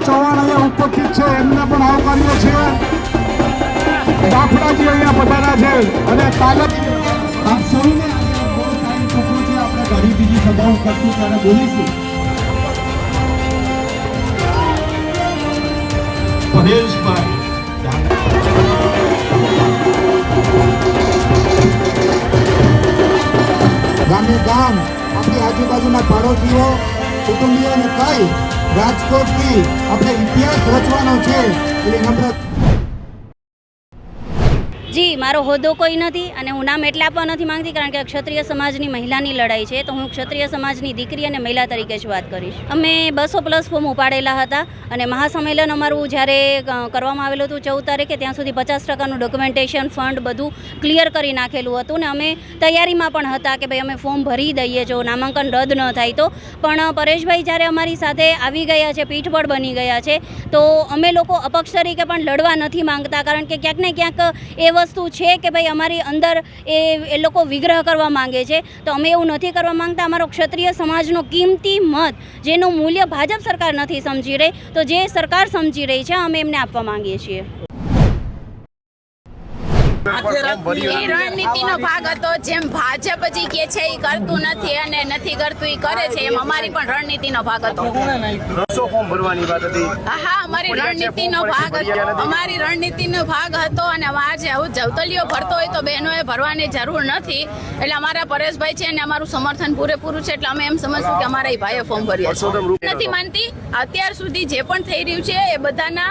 चौहान अहियाँ उपस्थित છે એમને પણ આવકારીએ છીએ। બાફડાજી અહીંયા પધાર્યા છે અને તાલક આપ સૌને બહુ ટાઈમ ચૂક્યો છે। આપણે ઘણી બીજી સભાઓ કરશું ત્યારે બોલીશું। પરેશભાઈ ગામે ગામ આપણી આજુબાજુના પાડોશીઓ કુટુંબીઓને કઈ રાજકોટ થી આપણે ઇતિહાસ રચવાનો છે એટલે નમ્ર જી મારો હોદ્દો કોઈ નથી અને હું નામ એટલે આપવા નથી માંગતી કારણ કે ક્ષત્રિય સમાજની મહિલાની લડાઈ છે તો હું ક્ષત્રિય સમાજની દીકરી અને મહિલા તરીકે જ વાત કરીશ। અમે 200+ ફોર્મ ઉપાડેલા હતા અને મહાસંમેલન અમારું જ્યારે કરવામાં આવેલું હતું 14 તારીખે ત્યાં સુધી 50%નું ડોક્યુમેન્ટેશન ફંડ બધું ક્લિયર કરી નાખેલું હતું ને અમે તૈયારીમાં પણ હતા કે ભાઈ અમે ફોર્મ ભરી દઈએ જો નામાંકન રદ ન થાય તો। પણ પરેશભાઈ જ્યારે અમારી સાથે આવી ગયા છે પીઠબળ બની ગયા છે તો અમે લોકો અપક્ષ તરીકે પણ લડવા નથી માંગતા કારણ કે ક્યાંક ને ક્યાંક એ વસ્તુ છે કે ભાઈ અમારી અંદર એ લોકો વિગ્રહ કરવા માંગે છે તો અમે એવું નથી કરવા માંગતા। અમારો ક્ષત્રિય સમાજનો કિંમતી મત જેનું મૂલ્ય ભાજપ સરકાર નથી સમજી રહી તો જે સરકાર સમજી રહી છે અમે એમને આપવા માંગીએ છીએ। રણનીતિનો ભાગ હતો જેમ ભાજપ જે કે છે એ કરતું નથી અને નથી કરતું એ કરે છે એમ અમારી પણ રણનીતિનો ભાગ હતો। હા અમારી રણનીતિનો ભાગ હતો અમારી રણનીતિનો ભાગ હતો અને આજે જવતલીઓ ભરતો હોય તો બહેનોએ ભરવાની જરૂર નથી એટલે અમારા પરેશભાઈ છે અને અમારું સમર્થન પૂરેપૂરું છે એટલે અમે એમ સમજશું કે અમારા એ ભાઈએ ફોર્મ ભર્યા નથી માનતી। અત્યાર સુધી જે પણ થઈ રહ્યું છે એ બધાના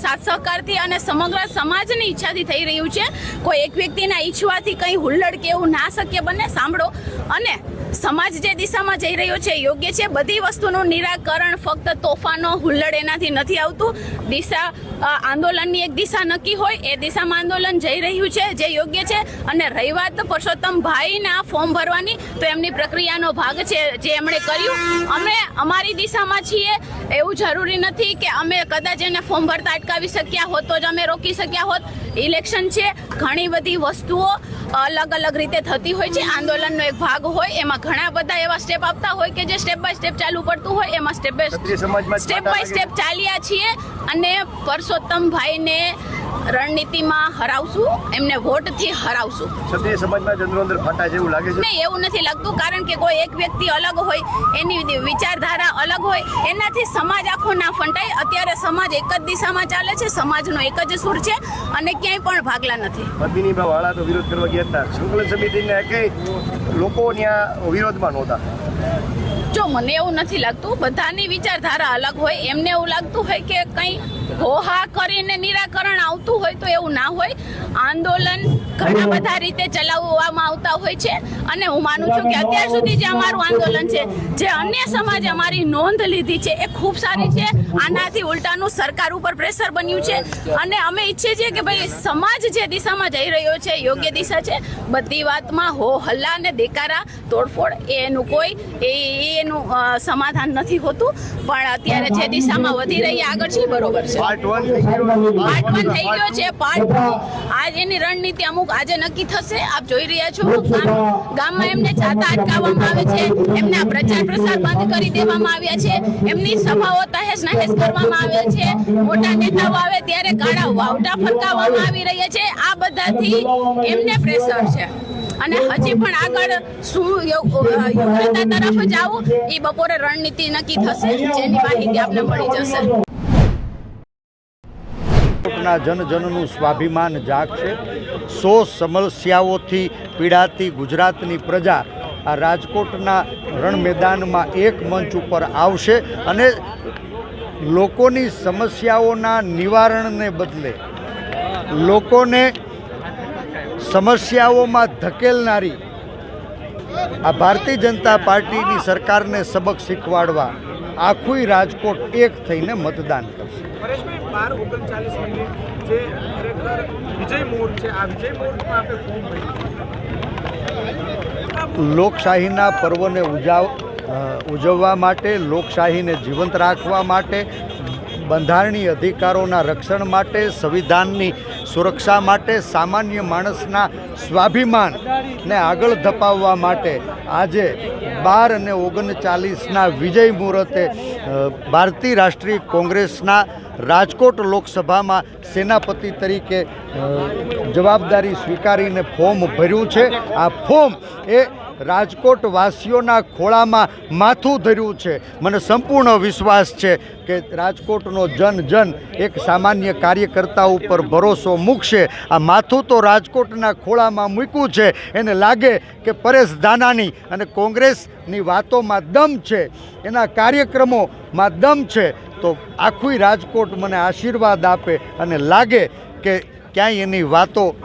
સાથ સહકારથી અને સમગ્ર સમાજની ઈચ્છાથી થઈ રહ્યું છે। કોઈ એક વ્યક્તિના ઈચ્છવાથી કંઈ હુલ્લડ કે એવું ના શક્ય બને। સાંભળો અને સમાજ જે દિશામાં જઈ રહ્યો છે યોગ્ય છે। બધી વસ્તુનું નિરાકરણ ફક્ત તોફાનો હુલ્લડ એનાથી નથી આવતું। દિશા આંદોલનની એક દિશા નક્કી હોય એ દિશામાં આંદોલન જઈ રહ્યું છે જે યોગ્ય છે। અને રહી વાત પરસોત્તમભાઈના ફોર્મ ભરવાની તો એમની પ્રક્રિયાનો ભાગ છે જે એમણે કર્યું। અમે અમારી દિશામાં છીએ એવું જરૂરી નથી કે અમે કદાચ એને ફોર્મ ભરતા અટકાવી શક્યા હોત તો જ અમે રોકી શક્યા હોત। ઇલેક્શન છે ઘણી બધી વસ્તુઓ અલગ અલગ રીતે થતી હોય છે। આંદોલનનો એક ભાગ હોય એમાં ઘણા બધા એવા સ્ટેપ આપતા હોય કે જે સ્ટેપ બાય સ્ટેપ ચાલુ પડતું હોય એમાં સ્ટેપ બાય સ્ટેપ ચાલ્યા છીએ અને પરસોત્તમભાઈને રણનીતિમાં હરાવશું એમને વોટથી હરાવશું। ક્ષત્રિય સમાજમાં અંદર ફાટા જેવું લાગે છે? નહીં એવું નથી લાગતું કારણ કે કોઈ એક વ્યક્તિ અલગ હોય એની વિચારધારા અલગ હોય એનાથી સમાજ આખો ના ફંટાય। અત્યારે સમાજ એક જ દિશામાં ચાલે છે સમાજનો એક જ સુર છે અને ક્યાંય પણ ભાગલા નથી। પદ્મિનીબા વાળા તો વિરોધ કરવા ગયા હતા સંકલન સમિતિને કે લોકો ત્યાં વિરોધમાં નહોતા। જો મને એવું નથી લાગતું બધાની વિચારધારા અલગ હોય એમને એવું લાગતું હોય કે કંઈ હોહા કરીને નિરાકરણ આવતું હોય તો એવું ના હોય। આંદોલન ઘણા બધા રીતે ચલાવવામાં આવતા હોય છે અને હું માનું છું કે અત્યાર સુધી જે અમારું આંદોલન છે જે અન્ય સમાજે અમારી નોંધ લીધી છે એ ખૂબ સારી છે। આનાથી ઉલટાનું સરકાર ઉપર પ્રેશર બન્યું છે અને અમે ઈચ્છીએ છીએ કે ભાઈ સમાજ જે દિશામાં જઈ રહ્યો છે યોગ્ય દિશા છે। બધી વાતમાં હો હલ્લા અને દેકારા તોડફોડ એનું કોઈ એનું સમાધાન નથી હોતું પણ અત્યારે જે દિશામાં વધી રહી આગળ છે બરોબર છે। પાર્ટ 1 થઈ ગયો છે પાર્ટ 2 આજ એની રણનીતિ અમુક આજે નક્કી થશે। આપ જોઈ રહ્યા છો ગામમાં એમને જાતા અટકાવવામાં આવે છે એમના પ્રચાર પ્રસાર બંધ કરી દેવામાં આવ્યા છે એમની સભાઓ તહેસ નહેસ કરવામાં આવે છે મોટા નેતાઓ આવે ત્યારે કાળા વાવટા ફરકાવવામાં આવી રહ્યા છે। આ બધાથી એમને પ્રેશર છે અને હજી પણ આગળ શું યોગ્યતા તરફ જાવું એ બપોરે રણનીતિ નક્કી થશે જેની માહિતી આપને મળી જશે। જનજનનું સ્વાભિમાન જાગશે। 100 સમસ્યાઓથી પીડાતી ગુજરાતની પ્રજા આ રાજકોટના રણ મેદાનમાં એક મંચ ઉપર આવશે અને લોકોની સમસ્યાઓના નિવારણને બદલે લોકોને સમસ્યાઓમાં ધકેલનારી આ ભારતીય જનતા પાર્ટીની સરકારને સબક શીખવાડવા આખું રાજકોટ એક થઈને મતદાન કરશે। પરેશભાઈ 12-39 મિનિટ જે ખરેખર વિજય મોડ છે આ વિજય મોડમાં આપણે ફોર્મ ભર્યું લોકશાહીના પર્વને ઉજવવા માટે, લોકશાહીને જીવંત રાખવા માટે, બંધારણીય અધિકારોના રક્ષણ માટે, સંવિધાનની સુરક્ષા માટે, સામાન્ય માણસના સ્વાભિમાનને આગળ ધપાવવા માટે આજે 12 અને 39ના વિજય મુહૂર્તે ભારતીય રાષ્ટ્રીય કોંગ્રેસના રાજકોટ લોકસભામાં સેનાપતિ તરીકે જવાબદારી સ્વીકારીને ફોર્મ ભર્યું છે. આ ફોર્મ એ રાજકોટ વાસીઓના ખોળામાં માથું ધર્યું છે. મને સંપૂર્ણ વિશ્વાસ છે કે રાજકોટનો જન એક સામાન્ય કાર્યકર્તા ઉપર ભરોસો મૂકશે. આ માથું તો રાજકોટના ખોળામાં મૂક્યું છે. એને લાગે કે પરેશ ધાનાણી અને કોંગ્રેસની વાતોમાં દમ છે, એના કાર્યક્રમોમાં દમ છે, તો આખું રાજકોટ મને આશીર્વાદ આપે અને લાગે કે ક્યાંય એની વાતોમાં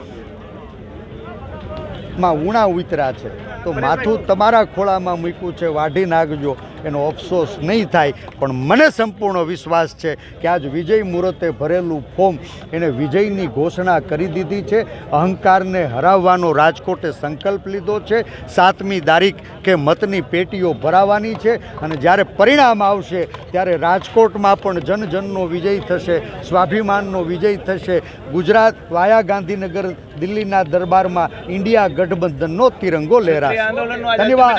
ઉણા ઉતરા છે, તો માથું તમારા ખોળામાં મૂક્યું છે, વાઢી નાખજો, એનો અફસોસ નહીં થાય. પણ મને સંપૂર્ણ વિશ્વાસ છે કે આજ વિજય મુહૂર્તે ભરેલું ફોર્મ એને વિજયની ઘોષણા કરી દીધી છે. અહંકારને હરાવવાનો રાજકોટે સંકલ્પ લીધો છે. 7મી તારીખ કે મતની પેટીઓ ભરાવાની છે અને જ્યારે પરિણામ આવશે ત્યારે રાજકોટમાં પણ જનનો વિજય થશે, સ્વાભિમાનનો વિજય થશે. ગુજરાત વાયા ગાંધીનગર દિલ્હીના દરબારમાં ઇન્ડિયા ગઠબંધનનો તિરંગો લહેરાશે. ધન્યવાદ.